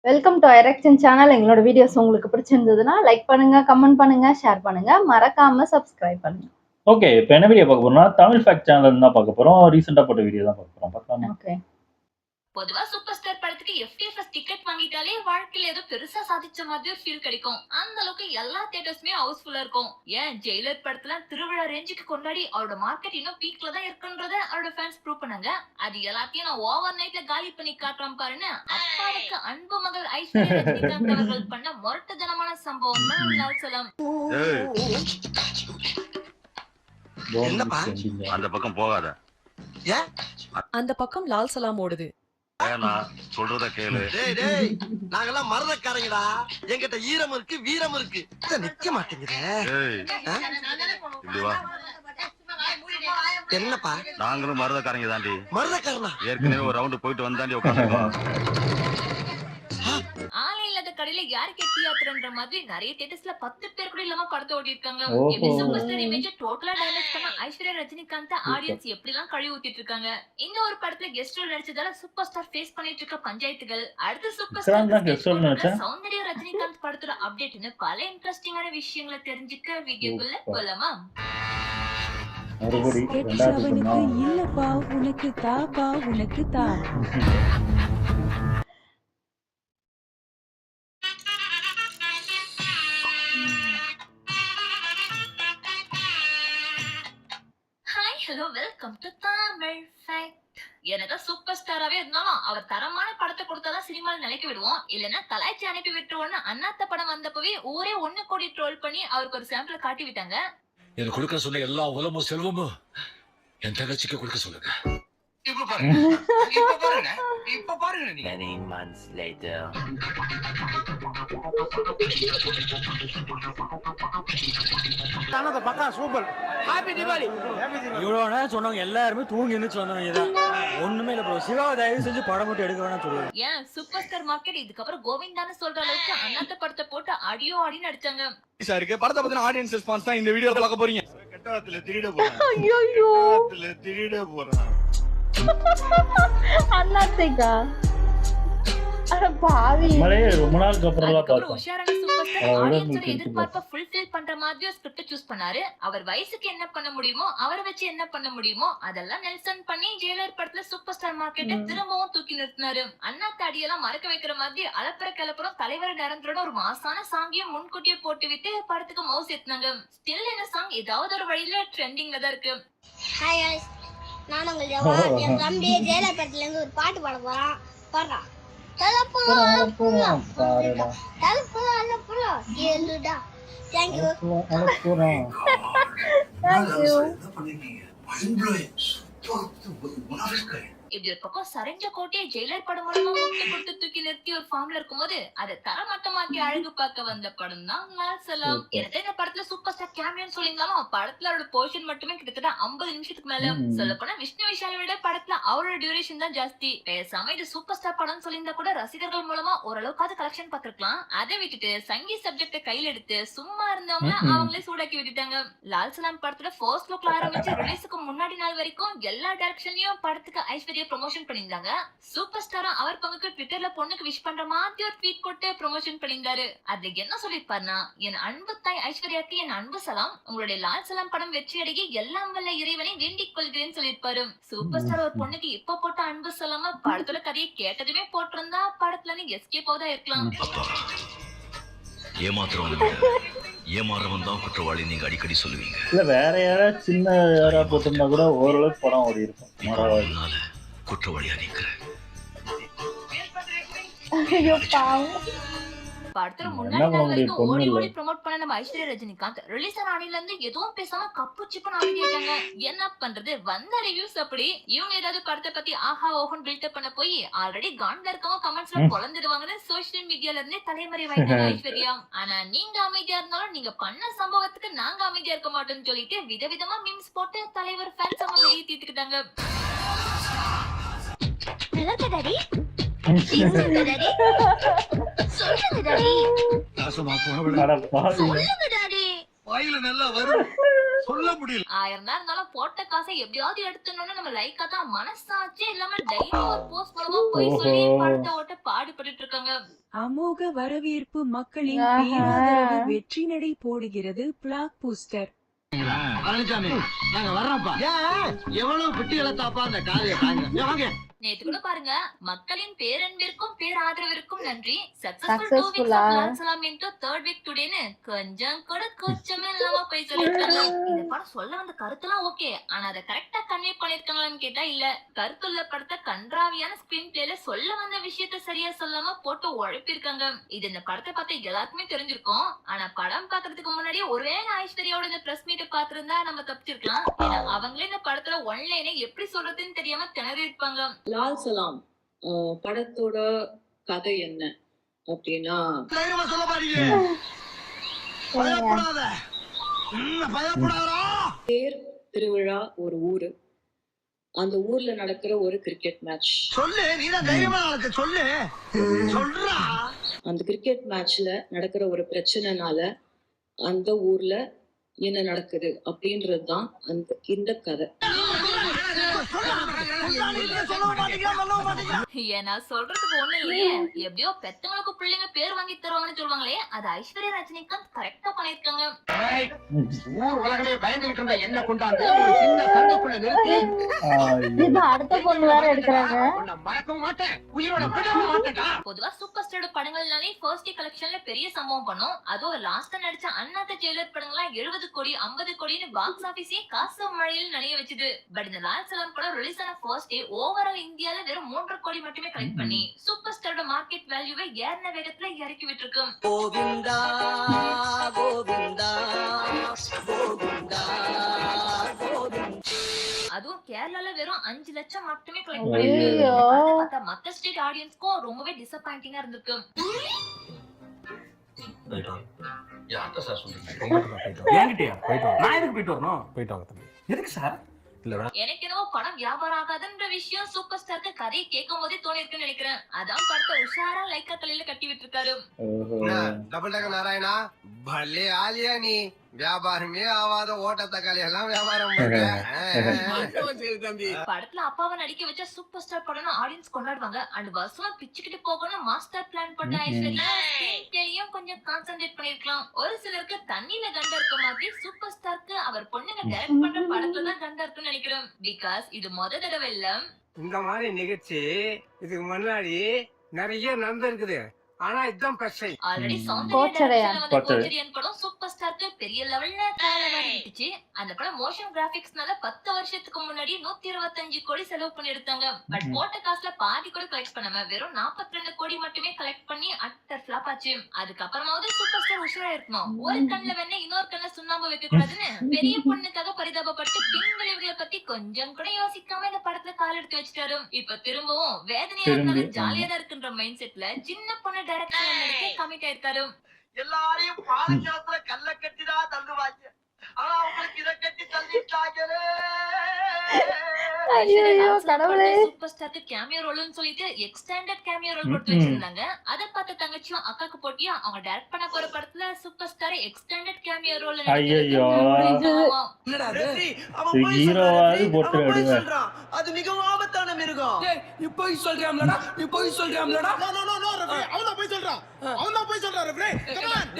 Welcome to ஐரெக்ஷன் channel. எங்களோட videos உங்களுக்கு பிடிச்சிருந்ததுன்னா லைக் பண்ணுங்க, கமெண்ட் பண்ணுங்க, ஷேர் பண்ணுங்க. மறக்காம சப்ஸ்கிரைப் பண்ணுங்க. ஓகே, இப்போ என்ன வீடியோ பார்க்க போறோம்னா தமிழ் ஃபேக்ட் சேனல் தான் பார்க்க போறோம். ரீசெண்டா போட்ட வீடியோ தான் பார்க்க போறோம். பார்க்கலாமா? ஓகே. பொதுவா சூப்பர் ஸ்டார் படத்துக்கு FTFS டிக்கெட் வாங்கிட்டாலே வாழ்க்கையில ஏதோ பெருசா சாதிச்ச மாதிரி ஒரு ஃபீல் கிடைக்கும். அந்த அளவுக்கு எல்லா தியேட்டர்ஸுமே ஹவுஸ்ஃபுல்லா இருக்கும். ஏன் ஜெயிலர் படத்துல திருவிழா ரேஞ்சுக்கு கொண்டாடி அவரோட மார்க்கெட் இன்னும் பீக்ல தான் இருக்குன்றத அவரோட ஃபேன்ஸ் ப்ரூவ் பண்ணாங்க. அது எல்லாத்தையும் நான் ஓவர் நைட்ல காலி பண்ணி காட்டுறேன் பாருன்னு அப்பாவுக்கு அன்பு மகள் ஐஸ்வர்யா ரஜினிகாந்த் அவர்கள் பண்ண முரட்டுத்தனமான சம்பவம் தான் லால் சலாம். அந்த பக்கம் போகாத. அந்த பக்கம் லால் சலாம் ஓடுது. சொல்றத கேளு. நாங்கெல்லாம் மரதக்காரங்கடா. என்கிட்ட ஈரம் இருக்கு, வீரம் இருக்கு. நிக்க மாட்டேங்குது. என்னப்பா? நாங்களும் மரதக்காரங்க தாண்டி. மரதக்காரனா? ஏற்கனவே ஒரு ரவுண்ட் போயிட்டு வந்தாண்டி உட்காந்துருக்கோம். ஆளே இல்லாத கடையில யாருக்கு தியேட்டர்ன்ற மாதிரி நிறைய தியேட்டர்ஸ்ல 10 பேர் கூட இல்லாம படத்தை ஓடி இருக்காங்க. சூப்பர் ஸ்டார் இமேஜ் டோட்டலா டேமேஜ் பண்ண ஐஸ்வர்யா ரஜினிகாந்த் ஆடியன்ஸ் எப்படி எல்லாம் கழுவி ஊத்திட்டு இருக்காங்க. இந்த ஒரு படத்துல கெஸ்ட் ரோல் நடிச்சதால சூப்பர் ஸ்டார் ஃபேஸ் பண்ணிட்டு இருக்க பஞ்சாயத்துகள், அடுத்து சூப்பர் ஸ்டார் சௌந்தர்யா ரஜினிகாந்த் படத்தோட அப்டேட்னு பல இன்ட்ரெஸ்டிங்கான விஷயங்களை தெரிஞ்சுக்க வீடியோக்குள்ள போலாமா? இல்லப்பா உனக்கு தாப்பா உனக்கு தா. Hello, welcome to Tamil fact. எனக்கு சூப்பர் ஸ்டாராவே இருந்தாலும் அவர் தரமான படத்தை கொடுத்தாதான் சினிமால நிலைக்க விடுவோம், இல்லன்னா கலாய்ச்சி அனுப்பி விட்டுருவோம்னு அண்ணாத்த படம் வந்தப்பவே ஊரே 1 கோடி ட்ரோல் பண்ணி அவருக்கு ஒரு சாம்பிள் காட்டி விட்டாங்க. எனக்கு கொடுக்க சொன்ன எல்லா உலகமும் செல்வமும் என் தங்கச்சிக்கு கொடுக்க சொல்லுங்க. இப்ப பாருங்க. Many months later. Super. Happy Deepavali. இவ்வளவு நேரம் சொன்னவங்க எல்லாருமே தூங்கி எந்திரிச்சு வந்தவங்க தான். ஒண்ணுமே இல்ல ப்ரோ. சிவாவை தயவு செஞ்சு படம் மட்டும் எடுக்க வேணாம் சொல்லுவாங்க. ஏன் சூப்பர் ஸ்டார் மார்க்கெட் இதுக்கப்புறம் கோவிந்தான்னு சொல்ற அளவுக்கு அண்ணாத்த படத்தை போட்டு அடியோ அடின்னு அடிச்சாங்க. சாருக்கு படத்தை பத்தின ஆடியன்ஸ் ரெஸ்பான்ஸ் தான் இந்த வீடியோல பார்க்க போறீங்க. கட்டாத்துல திருட போறேன். ஐயோ திருட போறேன். அண்ணாத்தைக்கா அட பாவி. ரொம்ப நாளுக்கு அப்புறம் பார்த்தோம். உஷாரான சூப்பர் ஸ்டார் ஆடியன்ஸோட எதிர்பார்ப்பை ஃபுல்ஃபில் பண்ற மாதிரி ஒரு ஸ்கிரிப்ட் சூஸ் பண்ணாரு. அவர் வயசுக்கு என்ன பண்ண முடியுமோ, அவரை வச்சு என்ன பண்ண முடியுமோ அதெல்லாம் நெல்சன் பண்ணி ஜெயிலர் படத்துல சூப்பர் ஸ்டார் மார்க்கெட்டை திரும்பவும் தூக்கி நிறுத்தினாரு. அண்ணா தாடியெல்லாம் மறக்க வைக்கிற மாதிரி அலப்பற கிளப்புறம் தலைவர் நரேந்திரோட ஒரு மாசான சாங்கியும் முன்கூட்டியே போட்டு விட்டு படத்துக்கு மவுஸ் ஏத்துனாங்க. ஸ்டில் இந்த சாங் ஏதாவது ஒரு வழியில ட்ரெண்டிங்ல தான் இருக்கு. ஹாய் गाइस, நான் உங்கள் ஜவா. என் தம்பி ஜெயிலர் படத்துல இருந்து ஒரு பாட்டு பாட போறான். பாடுறா. தலப்போலாம் பாருடா. தலப்போலாம் ஏலுடா. Thank you. Thank you. இப்படி ஒரு பக்கம் சரிஞ்ச கோட்டையை ஜெயிலர் படம் மூலமா முட்டை கொடுத்து தூக்கி நிறுத்தி ஒரு ஃபார்ம்ல இருக்கும்போது அதை தரமட்டமாக்கி அழகு பார்க்க வந்த படம் தான் லால் சலாம். எனக்கு இந்த படத்துல சூப்பர் ஸ்டார் கேமியோன்னு சொல்லியிருந்தாலும் படத்துல அவரோட போர்ஷன் மட்டுமே கிட்டத்தட்ட 50 நிமிஷத்துக்கு மேல. சொல்ல போனா விஷ்ணு விஷாலை விட படத்துல அவரோட டியூரேஷன் தான் ஜாஸ்தி. பேசாம இது சூப்பர் ஸ்டார் படம் சொல்லியிருந்தா கூட ரசிகர்கள் மூலமா ஓரளவுக்காவது கலெக்ஷன் பார்த்திருக்கலாம். அதை விட்டுட்டு சங்கீத் சப்ஜெக்ட கையில எடுத்து சும்மா இருந்தவங்க அவங்களே சூடாக்கி விட்டுட்டாங்க. லால் சலாம் படத்துல ஃபர்ஸ்ட் லுக்ல ஆரம்பிச்சு ரிலீஸுக்கு முன்னாடி நாள் வரைக்கும் எல்லா டைரக்ஷன்லயும் படத்துக்கு ஐஸ்வர்யா ப்ரமோஷன் பண்ணிருந்தாங்க. சூப்பர் ஸ்டாரா அவர் பங்குக்கு ட்விட்டர்ல பொண்ணுக்கு விஷ் பண்ற மாதிரி ஒரு ட்வீட் போட்டு ப்ரமோஷன் பண்ணிருந்தாரு. அதுல என்ன சொல்லிருப்பாருன்னா, என் அன்பு தாய் ஐஸ்வர்யாக்கு என் அன்பு சலாம். உங்களுடைய லால் சலாம் படம் வெற்றி அடைய எல்லாம் வல்ல இறைவனை வேண்டிக் கொள்கிறேன்னு சொல்லிருப்பாரு. சூப்பர் ஸ்டார் ஒரு பொண்ணுக்கு இப்ப போட்ட அன்பு சலாம படத்தோட கதையை கேட்டதுமே போட்டிருந்தா படத்துல நீங்க எஸ்கேப் ஆவதா இருக்கலாம். ஏமாறவன் தான் குற்றவாளி நீங்க அடிக்கடி சொல்லுவீங்க. இல்ல வேற யாராவது சின்ன யாரா போட்டிருந்தா கூட ஓரளவுக்கு படம் ஓடி இருக்கும். குற்றவாளியா நிக்கிறேன். ஐயோ பாவம். படத்துல முன்னாடி நாள் வரைக்கும் ஓடி ஓடி ப்ரோமோட் பண்ண நம்ம ஐஸ்வர்யா ரஜினிகாந்த் ரிலீஸ் ஆன அணில இருந்து எதுவும் பேசாம கப்பு சிப்புன்னு அமைதியாட்டாங்க. என்ன பண்றது, வந்த ரிவ்யூஸ் அப்படி. இவங்க ஏதாவது படத்தை பத்தி ஆஹா ஓஹன் பில்டப் பண்ண போய் ஆல்ரெடி கான்ல இருக்கவங்க கமெண்ட்ஸ்ல பொழந்துடுவாங்கன்னு சோசியல் மீடியால இருந்தே தலைமறைவாயிட்டாங்க ஐஸ்வர்யா. ஆனா நீங்க அமைதியா இருந்தாலும் நீங்க பண்ண சம்பவத்துக்கு நாங்க அமைதியா இருக்க மாட்டோம்னு சொல்லிட்டு விதவிதமா மீம்ஸ் போட்டு தலைவர் ஃபேன்ஸ் அவங்க வெளியே தீர்த்துக்கிட்டாங்க. சொல்ல முடியல. 1000 தான் இருந்தாலும் போட்ட காசை எப்படியாவது எடுத்துடணும்னு நம்ம லைக்கா தான் மனசாச்சே இல்லாம டெய்லி ஒரு போஸ்ட் மூலமா போய் சொல்லி படத்தை ஓட்ட பாடுபட்டு இருக்காங்க. அமோக வரவேற்பு, மக்களின் ஆஹா. பேராதரவு, வெற்றி நடை போடுகிறது பிளாக் பூஸ்டர். பழனிசாமி நாங்க வர்றோம்ப்பா. ஏன் எவ்வளவு பிட்டி இழத்தாப்பா அந்த காலையை தாங்க வாங்க. நேத்து கூட பாருங்க, மக்களின் பேரன்பிற்கும் பேராதரவிற்கும் நன்றி. Successful ஆ? தேர்ட் வீக் டுடேன்னு கொஞ்சம் கூட கூச்சமே இல்லாம போய் சொல்லிருக்காங்க. இந்த படம் சொல்ல வந்த கருத்துலாம் ஓகே, ஆனா அதை கரெக்டா கன்வே பண்ணிருக்காங்களான்னு கேட்டா இல்ல. கருத்துள்ள படத்தை கன்றாவியான ஸ்கிரீன் பிளேல சொல்ல வந்த விஷயத்த சரியா சொல்லாம போட்டு உழைப்பிருக்காங்க. இது இந்த படத்தை பார்த்து எல்லாருக்குமே தெரிஞ்சிருக்கும். ஆனா படம் பாக்குறதுக்கு முன்னாடி ஒரே ஐஸ்வர்யாவோட இந்த பிரஸ் மீட்டை பாத்துருந்தா நம்ம தப்பிச்சிருக்கலாம். ஏன்னா அவங்களே இந்த படத்துல ஒன்லைனே எப்படி சொல்றதுன்னு தெரியாம திணறி இருப்பாங்க. லால் சலாம் படத்தோட கதை என்ன அப்படின்னா, தைரியமா சொல்ல பாருங்க. பயப்படாத. பயப்படாதடா. தேர் திருவிழா ஒரு ஊரு, அந்த ஊர்ல நடக்கிற ஒரு கிரிக்கெட் மேட்ச். சொல்லு நீதான் தைரியமா நடக்க சொல்லு. சொல்றா. அந்த கிரிக்கெட் மேட்ச்ல நடக்கிற ஒரு பிரச்சனைனால அந்த ஊர்ல என்ன நடக்குது அப்படின்றதுதான் இந்த கதை. ஏன்னா சொல்றதுக்கு ஒண்ணு இல்லையே. எப்படியோ பெத்தவங்களுக்கு பிள்ளைங்க பேர் வாங்கி தருவாங்கன்னு சொல்லுவாங்களே, அது ஐஸ்வர்யா ரஜினிகாந்த் கரெக்டா பண்ணிருக்காங்க. ஊர் உலகமே பயந்துகிட்டு இருந்த என்ன கொண்டாந்து ஒரு சின்ன சண்டைக்குள்ள நிறுத்தி இது அடுத்த பொண்ணு வேற எடுக்கிறாங்க. உன்னை மறக்கவும் மாட்டேன், உயிரோட விடவும் மாட்டேன்டா. பொதுவா சூப்பர் ஸ்டாரோட படங்கள்னாலே ஃபர்ஸ்ட் டே கலெக்ஷன்ல பெரிய சம்பவம் பண்ணும். அதுவும் லாஸ்டா நடிச்ச அண்ணாத்த ஜெயிலர் படங்கள்லாம் 70 கோடி 50 கோடின்னு பாக்ஸ் ஆபீஸே காசு மழையில் நனைய வச்சுது. பட் இந்த லால் சலாம் படம் ரிலீஸ் ஆன ஃபர்ஸ்ட் டே ஓவரால் இந்தியால வெறும் 3 கோடி மட்டுமே கலெக்ட் பண்ணி சூப்பர் ஸ்டாரோட மார்க்கெட் வேல்யூவை ஏறின வேகத்துல இறக்கி விட்டுருக்கு. கோவிந்தா கோவிந்தா கோவிந்தா கோவிந்தா. அதுவும் கேரளால வெறும் 5 லட்சம் மட்டுமே கலெக்ட் ஐயோ. பண்ணிருக்கு. மத்த ஸ்டேட் ஆடியன்ஸ்க்கும் ரொம்பவே டிசப்பாயிண்டிங்கா இருந்திருக்கு. யார்கிட்ட சார் சொல்றீங்க? என்கிட்டயா நான் எதுக்கு போயிட்டு வரணும்? போயிட்டு வாங்க தம்பி. எதுக்கு சார்? எனக்கு என்னவோ படம் வியாபாரம் ஆகாதுன்ற விஷயம் சூப்பர் ஸ்டாருக்கு கதையை கேட்கும் போதே தோணி இருக்குன்னு நினைக்கிறேன். அதான் படத்தை உஷாரா லைக்கா தலையில கட்டி விட்டு இருக்காரு. டபுள் டக்க நாராயணா பல்லே ஆலியா நீ வியாபாரமே ஆவாத ஓட்ட தக்காளி எல்லாம் வியாபாரம் தம்பி. படத்துல அப்பாவை நடிக்க வச்ச சூப்பர் ஸ்டார் படம்னு ஆடியன்ஸ் கொண்டாடுவாங்க. அண்ட் வருஷமா பிச்சுக்கிட்டு போகணும் மாஸ்டர் பிளான் பண்ண ஐஸ்வர்யா கொஞ்சம் கான்சென்ட்ரேட் பண்ணிருக்கலாம். ஒரு சிலருக்கு தண்ணியில கண்ட இருக்க மாதிரி சூப்பர் ஸ்டாருக்கு அவர் பொண்ணுங்க டைரக்ட் பண்ற படத்துல தான் கண்ட இருக்குன்னு நினைக்கிறேன். பிகாஸ் இது முத தடவை இல்ல. இந்த மாதிரி நிகழ்ச்சி இதுக்கு முன்னாடி நிறைய நடந்திருக்குது. ஆனா இதுதான் பிரச்சனை. ஆல்ரெடி கோச்சடையான் சௌந்தர்யன் படம் சூப்பர் ஸ்டாருக்கு பெரிய லெவல்ல இருந்துச்சு. அந்த படம் மோஷன் கிராபிக்ஸ்னால 10 வருஷத்துக்கு முன்னாடி 125 கோடி செலவு பண்ணி எடுத்தாங்க. பட் போட்ட காசுல பாதி கூட கலெக்ட் பண்ணாம வெறும் 42 கோடி மட்டுமே கலெக்ட் பண்ணி அட்டர் ஃபிளாப் ஆச்சு. அதுக்கப்புறமாவது சூப்பர் ஸ்டார் உஷாரா இருக்கணும். ஒரு கண்ணுல வேணா இன்னொரு கண்ணுல சுண்ணாம்பு வைக்க கூடாதுன்னு பெரிய பொண்ணுக்காக பரிதாபப்பட்டு பின் விளைவுகளை பத்தி கொஞ்சம் கூட யோசிக்காம இந்த படத்துல கால் எடுத்து வச்சுட்டாரு. இப்ப திரும்பவும் வேதனையா இருந்தாலும் ஜாலியா தான் இருக்குன்ற மைண்ட் செட்ல சின்ன பொண்ணு டைரக்டர் நடிக்க கமிட் ஆயிருக்காரு. எல்லாரையும் பாலக்காலத்துல கல்ல கட்டிதான் தள்ளுவாங்க. ஆனா அவங்களுக்கு இதை கட்டி தள்ளிட்டாங்களே. சூப்பர் ஸ்டாருக்கு கேமியோ ரோல்னு சொல்லிட்டு எக்ஸ்டெண்டட் கேமியோ ரோல் கொடுத்து வச்சிருந்தாங்க. அத பார்த்த தங்கச்சியும் அக்காக்கு போட்டியா அவங்க டைரக்ட் பண்ண போற படத்துல super star extended cameo role ஹீரோவாவது போட்டு விடுங்க. அது மிகவும் ஆபத்தான மிருகம். நீ போய் சொல்றியாம்லடா, நீ போய் சொல்றியாம்லடா. அவன் போய் சொல்றான், அவன் போய் சொல்றான்.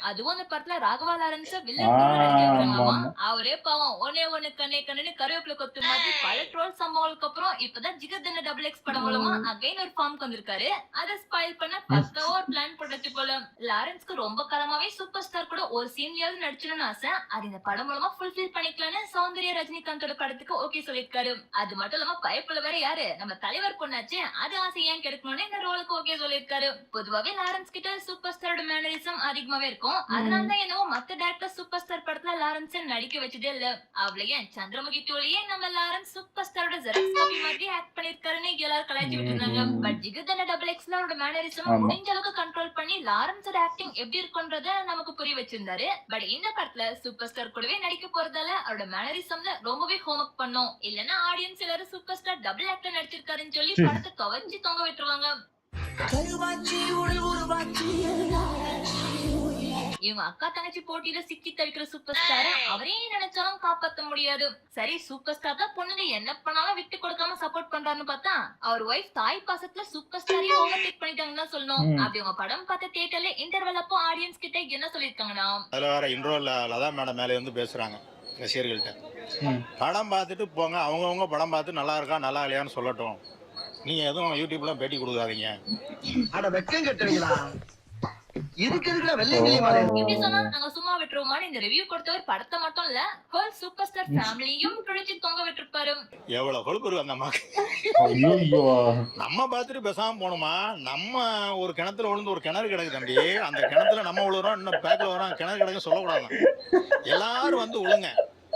அதுவும் அந்த படத்துல ராகவா லாரன்ஸ் வில்லன் நடிக்க வைக்கிறாங்களாமா. அவரே பாவம் ஒண்ணு கண்ணே கண்ணு கருவேப்பிலை கொத்து மாதிரி பல ட்ரோல் சம்பவங்களுக்கு அப்புறம் இப்பதான் ஜிகர்தண்ட டபுள் எக்ஸ் படம் மூலமா அகைன் ஒரு ஃபார்முக்கு வந்திருக்காரு. அதை ஸ்பாயில் பண்ண பக்காவா ஒரு பிளான் போட்டு போல. லாரன்ஸ்க்கு ரொம்ப காலமாவே சூப்பர் ஸ்டார் கூட ஒரு சீன்லயாவது நடிச்சிடணும்னு ஆசை. அது இந்த படம் மூலமா ஃபுல்ஃபில் பண்ணிக்கலாம்னு சௌந்தர்யா ரஜினிகாந்தோட படத்துக்கு ஓகே சொல்லிருக்காரு. அது மட்டும் இல்லாம பயப்புல வேற யாரு நம்ம தலைவர் பொண்ணாச்சு, அது ஆசை ஏன் கிடைக்கணும்னு இந்த ரோலுக்கு ஓகே சொல்லிருக்காரு. பொதுவாவே லாரன்ஸ் கிட்ட சூப்பர் ஸ்டாரோட மேனரிசம் அதிகமாவே இருக்கும். அதனாலதான் என்னவோ மத்த டைரக்டர் சூப்பர் ஸ்டார் படத்துல லாரன்ஸ் நடிக்க வச்சதே இல்ல. அவளையே சந்திரமுகி டோலியே நம்ம லாரன்ஸ் சூப்பர் ஸ்டாரோட ஜெராக்ஸ் காப்பி மாதிரி ஆக்ட் பண்ணிருக்காருன்னு எல்லாரும் கலாய்ச்சி விட்டுருந்தாங்க. பட் ஜிகர்தண்ட டபுள் எக்ஸ்ல அவரோட மேனரிசம் முடிஞ்ச அளவுக்கு கண்ட்ரோல் பண்ணி லாரன்ஸோட ஆக்டிங் எப்படி இருக்குன்றத நமக்கு புரிய வச்சிருந்தாரு. பட் இந்த படத்துல சூப்பர் ஸ்டார் கூடவே நடிக்க போறதால அவரோட மேனரிசம்ல ரொம்பவே ஹோம்ஒர்க் பண்ணோம். இல்லன்னா ஆடியன்ஸ் எல்லாரும் சூப்பர் ஸ்டார் டபுள் ஆக்டர் நடிச்சிருக்காருன்னு சொல்லி படத்தை துவச்சு தொங்க விட்டுருவாங்க. இவங்க அக்கா தங்கச்சி போட்டியில சிக்கி தவிக்கிற சூப்பர் ஸ்டார் அவரே நினைச்சாலும் காப்பாத்த முடியாது. சரி சூப்பர் ஸ்டார் தான் பொண்ணுங்க என்ன பண்ணாலும் விட்டு கொடுக்காம சப்போர்ட் பண்றாருன்னு பார்த்தா அவர் ஒய்ஃப் தாய் பாசத்துல சூப்பர் ஸ்டாரையும் ஓவர்டேக் பண்ணிட்டாங்கன்னு தான் சொல்லணும். அப்படி உங்க படம் பார்த்த தியேட்டர்ல இன்டர்வல் அப்போ ஆடியன்ஸ் கிட்ட என்ன சொல்லிருக்காங்கன்னா, அதுல வேற இன்ட்ரோல லதா மேடம் மேலே வந்து பேசுறாங்க ரசிகர்கள்ட்ட. படம் பார்த்துட்டு போங்க, அவங்கவுங்க படம் பார்த்து நல்லா இருக்கா நல்லா இல்லையான்னு சொல்லட்டும், நீங்க எதுவும் யூடியூப்ல பேட்டி கொடுக்காதீங்க. அட வெக்கம் கட்டுவீங்களா? இப்படி சொன்னா நாங்க சும்மா விட்டுருவோமான்னு இந்த ரிவ்யூ கொடுத்தவர் படத்தை மட்டும் இல்ல ஹோல் சூப்பர் ஸ்டார் ஃபேமிலியும் பிடிச்சு தொங்க விட்டுருப்பாரு. எவ்வளவு கொழுப்பு இருக்கு அந்த அம்மாக்கு. ஐயோ நம்ம பார்த்துட்டு பேசாம போனோமா? நம்ம ஒரு கிணத்துல விழுந்து ஒரு கிணறு கிடக்கு தம்பி, அந்த கிணத்துல நம்ம விழுறோம், இன்னும் பேக்ல வரோம், கிணறு கிடக்கு சொல்லக்கூடாது. எல்லாரும் வந்து விழுங்க.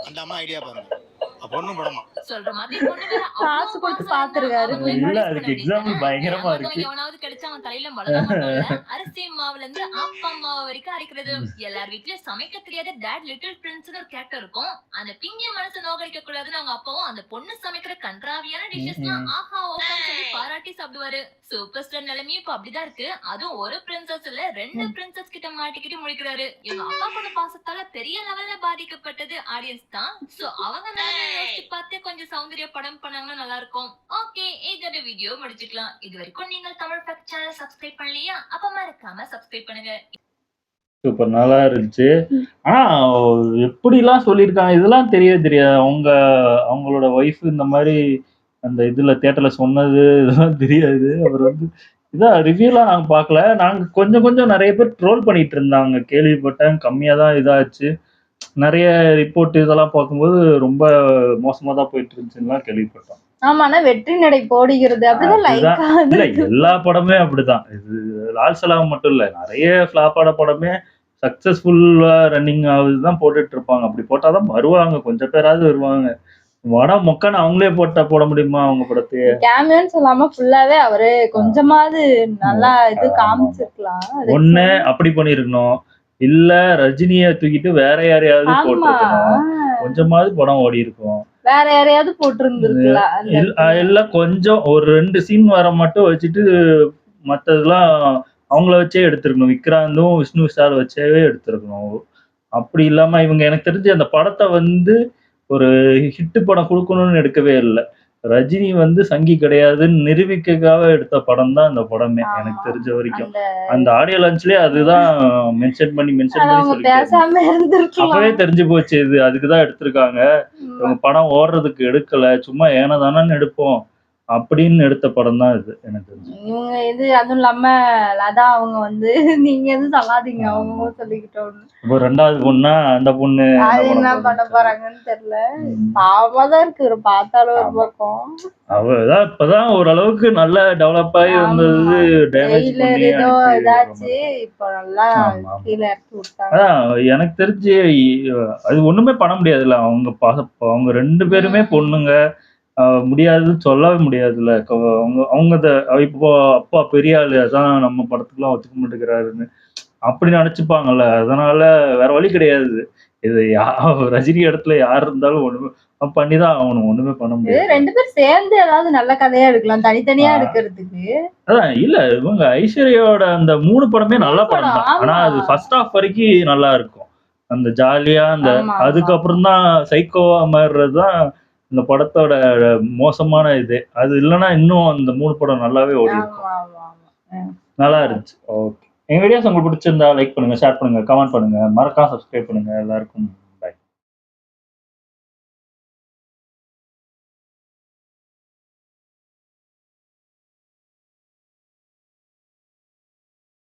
அந்த அம்மா ஐடியா பாருங்க. பொண்ணு படமா சொல்ற மாதிரி பொண்ணு வேற காசு கொடுத்து பாத்துருக்காரு. இல்ல அதுக்கு எக்ஸாம்பிள் பயங்கரமா இருக்கு. எவனாவது கிடைச்சா அவன் தலையில மலர மட்டும் இல்ல அரிசி மாவுல இருந்து ஆப்பா மாவு வரைக்கும் அரைக்கிறது. எல்லார் வீட்லயும் சமைக்க தெரியாத டாட் லிட்டில் பிரின்ஸ்னு ஒரு கேரக்டர் இருக்கும். அந்த பிங்கிய மனசை நோகடிக்க கூடாதுன்னு அவங்க அப்பாவும் அந்த பொண்ணு சமைக்கிற கன்றாவியான டிஷஸ்லாம் ஆஹா ஓஹான்னு சொல்லி பாராட்டி சாப்பிடுவாரு. சூப்பர் ஸ்டார் நிலைமையும் இப்ப அப்படிதான் இருக்கு. அதுவும் ஒரு பிரின்சஸ் இல்ல 2 பிரின்சஸ் கிட்ட மாட்டிக்கிட்டு முடிக்கிறாரு. இவங்க அப்பா பொண்ணு பாசத்தால பெரிய லெவல்ல பாதிக்கப்பட்டது ஆடியன்ஸ் தான். சோ அவங்க யோசிச்சு பார்த்து கொஞ்சம் சௌந்தர்ய படம் பண்ணாங்கன்னா நல்லா இருக்கும். ஓகே இதோட வீடியோ முடிச்சுக்கலாம். இது வரைக்கும் நீங்கள் தமிழ் ஃபேக்ட் சேனல் சப்ஸ்கிரைப் பண்ணலையா? அப்ப மறக்காம சப்ஸ்கிரைப் பண்ணுங்க. சூப்பர் நல்லா இருந்துச்சு. ஆனா எப்படிலாம் சொல்லியிருக்காங்க இதெல்லாம் தெரியாது. அவங்களோட ஒய்ஃப் இந்த மாதிரி அந்த இதுல தியேட்டர்ல சொன்னது இதெல்லாம் தெரியாது. அவர் வந்து இதான் ரிவ்யூலாம் நாங்க பார்க்கல. நாங்க கொஞ்சம் நிறைய பேர் ட்ரோல் பண்ணிட்டு இருந்தாங்க, கேள்விப்பட்டேன். கம்மியா தான் இதாச்சு. நிறைய ரிப்போர்ட் இதெல்லாம் பார்க்கும்போது ரொம்ப மோசமா தான் போயிட்டு இருந்துச்சுன்னு கேள்விப்பட்டோம். ஆமா, ஆனா வெற்றி நடை போடுகிறது அப்படிதான் லைக் இல்ல எல்லா படமே அப்படிதான். இது லால் சலாம் மட்டும் இல்ல, நிறைய ஃபிளாப்பான படமே சக்சஸ்ஃபுல்லா ரன்னிங் ஆகுதுதான் போட்டுட்டு இருப்பாங்க. அப்படி போட்டாதான் வருவாங்க, கொஞ்சம் பேராவது வருவாங்க. வடம் மொக்கான அவங்களே போட முடியுமா அவங்க படத்தையே? கேமியோன்னு சொல்லாம ஃபுல்லாவே அவரு கொஞ்சமாவது நல்லா இது காமிச்சிருக்கலாம். ஒண்ணு அப்படி பண்ணிருக்கணும், இல்ல ரஜினிய தூக்கிட்டு வேற யாரையாவது போட்டுருக்கணும், கொஞ்சமாவது படம் ஓடி இருக்கும். வேற யாரையாவது போட்டிருந்துருக்கலாம். இல்ல கொஞ்சம் ஒரு 2 சீன் வர மட்டும் வச்சுட்டு மத்ததெல்லாம் அவங்கள வச்சே எடுத்திருக்கணும். விக்ராந்தும் விஷ்ணு விஷால் வச்சே எடுத்திருக்கணும். அப்படி இல்லாம இவங்க எனக்கு தெரிஞ்சு அந்த படத்தை வந்து ஒரு ஹிட் படம் கொடுக்கணும்னு எடுக்கவே இல்லை. ரஜினி வந்து சங்கி கிடையாதுன்னு நிரூபிக்காக எடுத்த படம் தான் அந்த படமே எனக்கு தெரிஞ்ச வரைக்கும். அந்த ஆடியோ லான்ச்லயே அதுதான் மென்ஷன் பண்ணி அப்பவே தெரிஞ்சு போச்சு இது அதுக்குதான் எடுத்திருக்காங்க. இவங்க படம் ஓடுறதுக்கு எடுக்கல, சும்மா ஏனதானு எடுப்போம் அப்படின்னு எடுத்த படம் தான் இது எனக்கு தெரிஞ்சு. இவங்க இது அதுவும் இல்லாம லதா அவங்க வந்து நீங்க எதுவும் சொல்லாதீங்க அவங்க சொல்லிக்கிட்டோம். இப்போ 2வது பொண்ணா அந்த பொண்ணு அது என்ன பண்ண போறாங்கன்னு தெரியல. பாவமாதான் இருக்கு ஒரு பார்த்தாலும் ஒரு பக்கம். அவதான் இப்பதான் ஓரளவுக்கு நல்லா டெவலப் ஆகி வந்தது. டேமேஜ் பண்ணி இதாச்சு, இப்ப நல்லா கீழே இறக்கி விட்டாங்க. அதான் எனக்கு தெரிஞ்சு அது ஒண்ணுமே பண்ண முடியாதுல்ல. அவங்க 2 பேருமே பொண்ணுங்க, முடியாதுன்னு சொல்லவே முடியாதுல்ல. அவங்க இப்போ அப்பா பெரிய ஆளு அதான் நம்ம படத்துக்குலாம் ஒத்துக்க மாட்டேங்கிறாருன்னு அப்படி நினைச்சுப்பாங்கல்ல. அதனால வேற வழி கிடையாது. இது ரஜினி இடத்துல யார் இருந்தாலும் ஒண்ணுமே பண்ணிதான் ஆகணும், ஒண்ணுமே பண்ண முடியாது. 2 பேரும் சேர்ந்து ஏதாவது நல்ல கதையா எடுக்கலாம், தனித்தனியா எடுக்கிறதுக்கு. அதான் இல்ல இவங்க ஐஸ்வர்யாவோட அந்த 3 படமே நல்ல படம் தான். ஆனா அது ஃபர்ஸ்ட் ஹாஃப் வரைக்கும் நல்லா இருக்கும், அந்த ஜாலியா அந்த அதுக்கப்புறம் தான் சைக்கோவா மாறுறதுதான் இந்த படத்தோட மோசமான இது. அது இல்லைன்னா இன்னும் அந்த 3 படம் நல்லாவே ஓடி இருக்கும், நல்லா இருந்துச்சு. ஓகே, எங்க வீடியோஸ் உங்களுக்கு பிடிச்சிருந்தா லைக் பண்ணுங்க, ஷேர் பண்ணுங்க, கமெண்ட் பண்ணுங்க, மறக்காம சப்ஸ்கிரைப் பண்ணுங்க. எல்லாருக்கும்